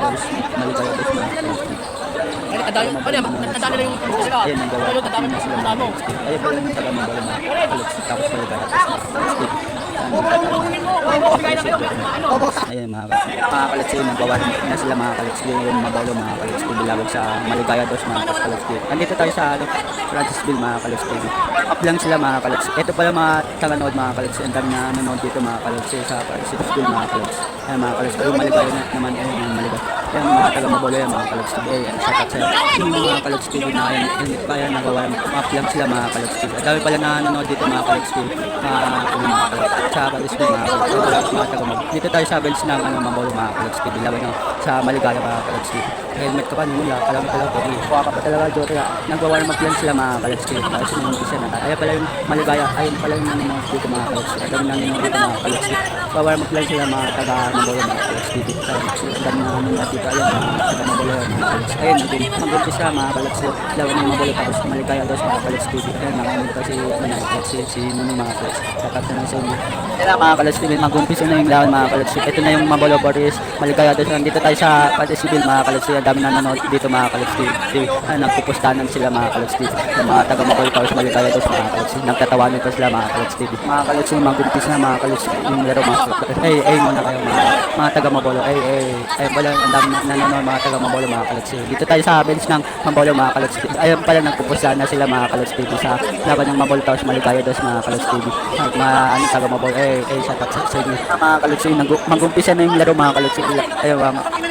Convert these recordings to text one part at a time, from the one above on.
Tapos maligaya tapos mga kalods. Nadali na yung sila. Ayun ang gawa. Nadali na sila mo. Ayun pala yung taga mabalo mga kalods. Tapos maligaya tapos stick. Ayun mga kalods yun ang gawa na sila mga kalods. Yung mabalo mga kalods. Bilawag sa maligaya tapos mga kalods. Andito tayo sa Francisville mga kalods. Up lang sila mga kalods. Ito pala mga taganood mga kalods. Ang dami na nanonood dito mga kalods sa Francisville mga kalods. Ayun mga kalods. Yung maligaya naman yung maligaya. Ayun mga taga mabalo yan mga kalods. Shout out sa'yo. Yung mga kalods TV na yun. Kaya nagawa. Up lang sila mga kalods TV. Dami pala na nanonood dito mga kalods TV. Sa Francisville mga kalods. Dito tayo sa Bells ng mabalo mga kalods TV. Laban sa maligaya mga kalods TV. Helmet ka pa nila. Alam mo talaga. Kuha ka pa talaga. Jote na. Nagawa na mag-plan sila mga kalods TV. Tapos sinumpisa na. Kaya pala yung maligaya. Ayun pala yung nanonood dito mga kalods TV. Dami na nanonood dito mga kalods TV. Gawa na mag-plan sila mga taga mabalo mga kalods TV. Dami na nanonood dito. Ayun mga taga mabalo mga kalods. Ayun mag-umpisa mga kalods TV. Laban ng mabalo tapos maligaya daw sa mga kalods TV. Ayun nakamunod kasi si Nunong mga kalods. Sakat na sa inyo. Kaya mga kalods TV. Mag-umpisa na yung laban mga kalods TV. Ito na yung mabalo Boris. Maligaya daw. Dito tayo sa Francisville mga kalods TV. Dami na nanonood dito mga kalods TV. Nagpupustanan sila mga kalods TV. Yung mga taga mabalo tapos maligaya daw sa mga kalods TV. Nagtatawanan pa sila mga kalods TV. Mga kalods TV. Mag-umpisa na mga kalods TV. Yung laro mga kalods. Ay muna kayo mga taga mabalo. Ay pala ang dami na nanonood mga taga mabalo mga kalods TV. Dito tayo sa bench ng mabalo mga kalods TV. Ayun pala nagpupustanan na sila mga kalods TV sa laban ng mabalo tapos maligaya daw sa mga kalods TV. Mga taga mabalo. Shout out sa inyo. Mga kalods TV. Mag-umpisa na yung laro mga kalods TV. Ayun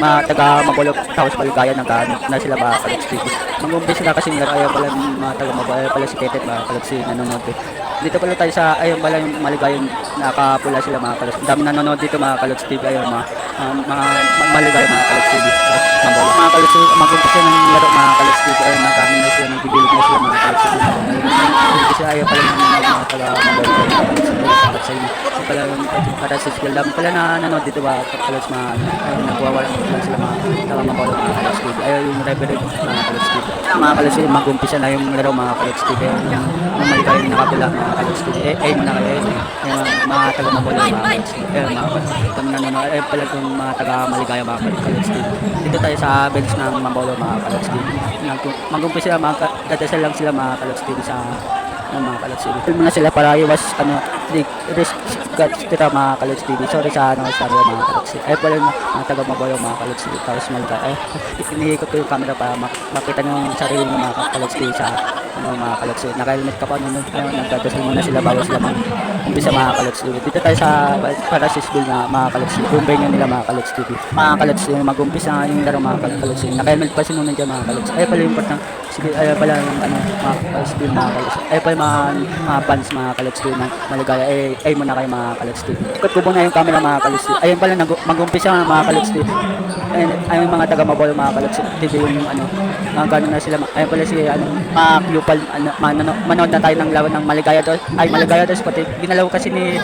mga taga mabalo tapos maligaya na sila mga kalods TV. Mag-umpisa na kasi yung laro. Ayun pala mga taga mabalo. Ayun pala si Tetet mga kalods TV nanonood eh. Dito pala tayo sa ayun pala yung maligaya nakapula sila mga kalods. Dami nanonood dito mga kalods TV. Ayun mga maligaya mga kalods TV. Mga kalods TV. Mag-umpisa ng laro mga kalods TV. Ayun nakamin na sila. Nagbibilig na sila mga kalods TV. Kasi ayun pala mga taga mabalo sa inyo. Pala yung para sa skill. Dami pala na nanonood dito ba kalods mga ayun nagwawala sila mga taga mabalo mga kalods TV. Ayun yung referee mga kalods TV. Mga kalods TV. Mag-umpisa na yung laro mga kalods TV. Yung maligaya yung nakapula mga kalods TV. Muna kayo. Mga taga mabalo mga kalods TV. Ayun mga nanonood. Ayun pala yung mga taga maligaya mga kalods TV. Dito tayo sa bench ng mabalo mga kalods TV. Mag-umpisa na dadasal lang sila mga kalods TV sa mga kalods TV. Muna sila para iwas risk tira mga kalods TV. Sorry sa mga kalods TV. Ay pala mga taga mabalo mga kalods TV. Tapos maligaya. Inihikot ko yung camera para makita nyo yung sarili ng mga kalods TV sa mga kalods TV. Naka-helmet ka pa nun. Nagdadasal muna sila bago sila umpisa mga kalods TV. Dito tayo sa Francisville na mga kalods TV. Bumbay nyo nila mga kalods TV. Mga kalods TV. Mag-umpisa yung laro mga kalods TV. Naka-helmet pa sinunod dyan mga kalods. Ay pala yung part ng ay pala yung mga Francisville mga kalods. Ay pala mga fans mga kalods TV ng maligaya. Ay muna kayo mga kalods TV. Kubo na yung camera mga kalods TV. Ayun pala mag-umpisa mga kalods TV. Ayun mga taga mabalo mga kalods TV yung gano'n na sila. Ayun pala si mga Yupal manood na tayo ng lawan ng maligaya doon. Ay maligaya doon pati ginalaw kasi ni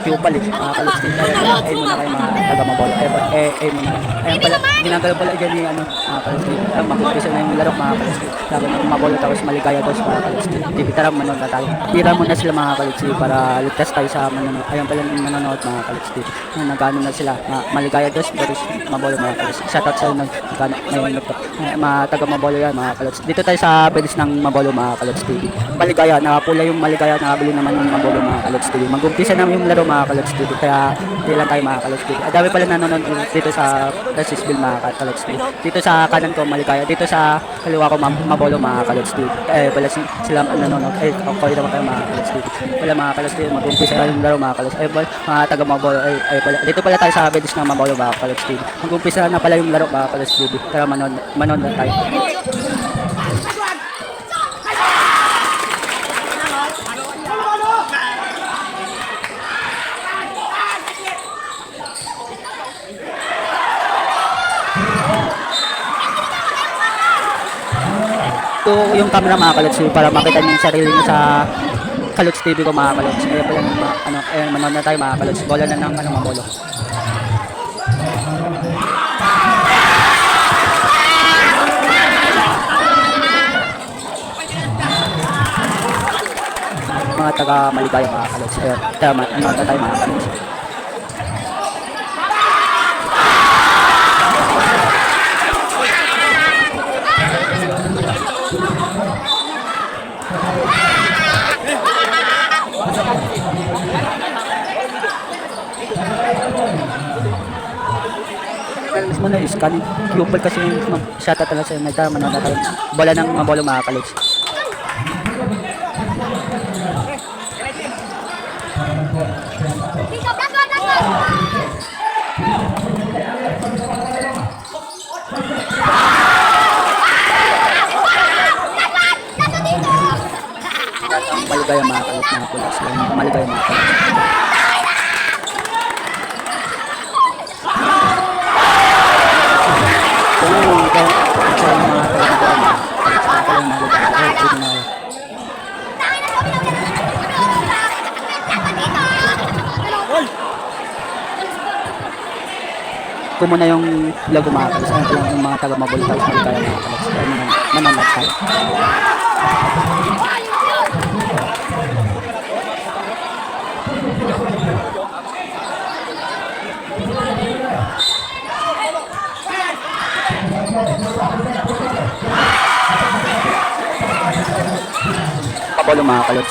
Yupal mga kalods TV. Ay muna kayo mga taga mabalo. Ay muna. Ayun pala ginagalaw pala dyan ni mga kalods TV. Mag-umpisa na yung laro mga kalods TV. Laban ng mabalo tapos maligaya doon mga kalods TV. Tara manood na tayo. Tira muna sila mga kalods TV para ligtas tayo sa manonood. Ayun pala yung manonood mga kalods TV. Nagano na sila. Maligaya doon pero mabalo mga kalods. Shout out sa mga taga mabalo yan mga kalods. Dito tayo sa bilis ng mabalo mga kalods TV. Maligaya, nakapula yung maligaya, nakabili naman yung mabalo mga kalods TV. Mag-umpisa na yung laro mga kalods TV. Kaya hindi lang tayo mga kalods TV. Dami pala nanonood dito sa Francisville mga kalods TV. Dito sa kanan ko maligaya. Dito sa kaliwa ko mabalo mga kalods TV. Pala sila nanonood. Okay naman kayo mga kalods TV. Pala mga kalods TV. Mag-umpisa na yung laro mga kalods. Mga taga mabalo. Pala. Dito pala tayo sa bilis ng mabalo mga kalods TV. Mag-umpisa na pala yung laro mga kalods TV. Tara manood na tayo. Ito yung camera mga kalods para makita niyo yung sarili niyo sa Kalods TV ko mga kalods. Ayun pala manood na tayo mga kalods. Bola na ng mabolo. Mga taga maligaya mga kalods. Ayun, manood na tayo mga kalods. kanin. Kupal kasi yung shot at talaga sa nagtama na tayo. Bola ng mabolo mga kalods. Maligaya mga kalods na pulas. Maligaya mga kalods. Kumo na yung lago mga kalis. Ano lang yung mga taga mabulong kalis maligaya mga kalis. Mananat tayo. Mabulong mga kalis.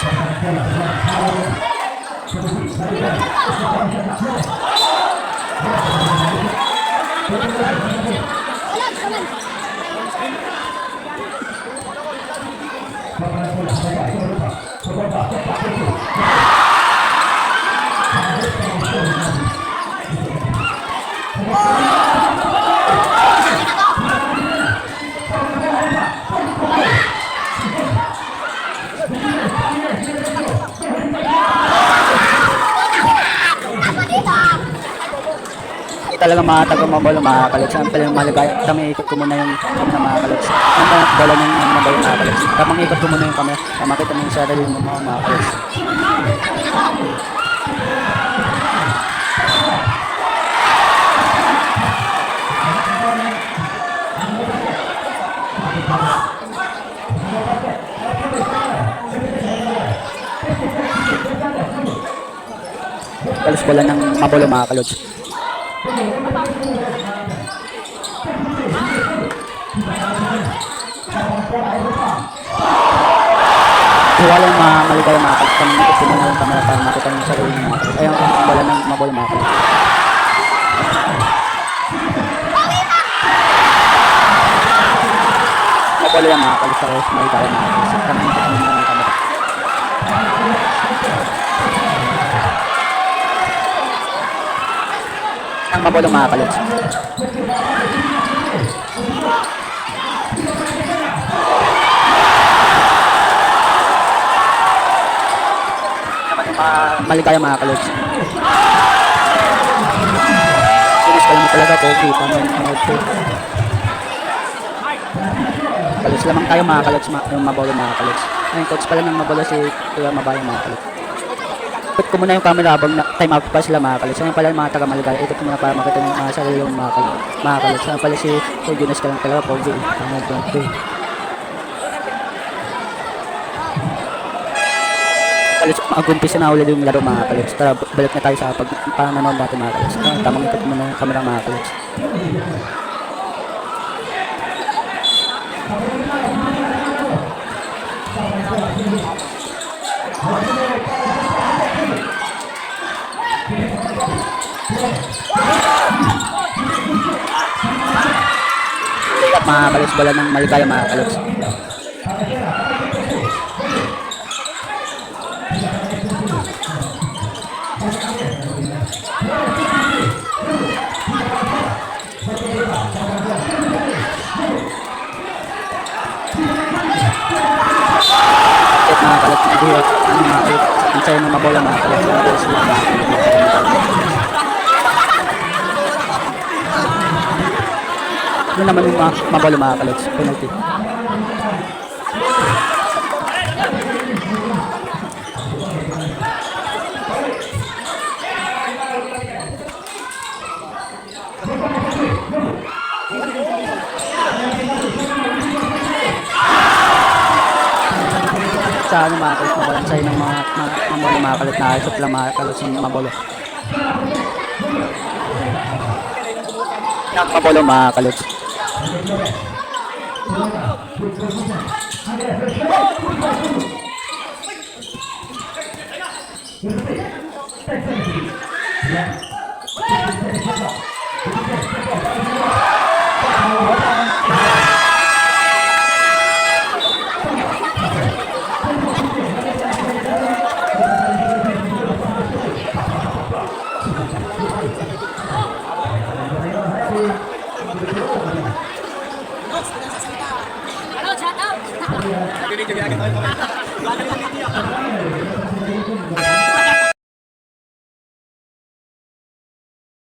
Talaga mga taga-mabolo mga kalods. Ang pala yung maligaya. Kami ikot ko muna yung camera mga kalods. Ang bola ng mabolo mga kalods. Tamang ikot ko muna yung camera. Makita mo yung sarili mo mga kalods. Kalos bola ng mabolo mga kalods. Wala yung maligaya mga kalods. Kami ikot ko muna yung camera para makita mo yung sarili mo mga kalods. Ayun ang bola ng mabolo mga kalods. Mabolo yung mga kalods. Kalos maligaya mga kalods. Kami ikot ko muna yung camera. Ang mabolo mga kalods. Maligaya mga kalods. Sinis ka lang talaga po. Kita mo kalods lamang tayo mga kalods. Yung mabolo mga kalods. Ayun coach pala ng mabolo si Kuya Mabayo mga kalods. Ikot ko muna yung camera habang time out pa sila mga kalods. Ayun pala yung mga taga maligaya. Ikot ko muna para makita yung sarili yung mga kalods. Ayun pala si Jonas ka lang talaga po. Kalods, mag-umpisa na ulit yung laro mga kalods. Tara, balik na tayo sa pag-nanood natin mga kalods. Tamang ikot muna yung camera mga kalods. Mga kalods, bola ng maligaya mga kalods. Mga kalods, naghiwag ang mga kalods. Ang sayo ng mabola mga kalods. Ano naman yung mabola mga kalods? Penalty. Sa ano mga kalods, mabola. Ang sayo ng mga kalods na isot lang mga kalods yung mabola. Mabola mga kalods. Ano, shout out!